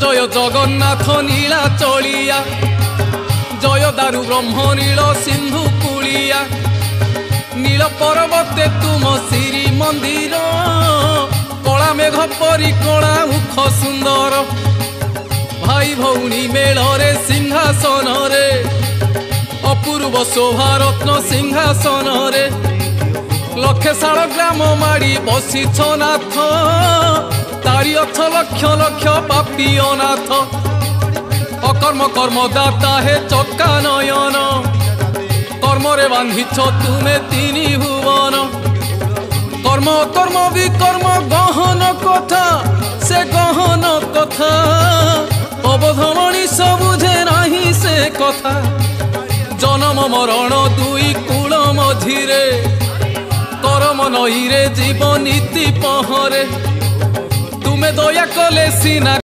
জয় জগন্নাথ নীলা চলিয়া জয় দারু ব্রহ্ম নীল সিন্ধু কুলিয়া নীল পর্বতে তুম শ্রী মন্দির কলা মেঘ পরি কলা মুখ সুন্দর ভাই ভৌণী মেଳରେ সিংহাসନରେ অপূর্ব শোভারত্ন সিংহাসନରେ লক্ষে শাল গ্রাম মাড়ি বসিছ নাথ তারি অর্থ লক্ষ লক্ষ পাপী অনাথ অকর্ম কর্মদাতা হে চক্কা নয়ন কর্মরে বাঁধিছ তুমে তিনি ভুবন কর্ম কর্ম বিকর্ম গহন কথা সে গহন কথা অবধ মଣିষ বুঝে নাহি সে কথা জনম মরণ দুই কূল মঝিরে করম নইরে জীব নীতি পহরে তুমে দয়া কলে সিনা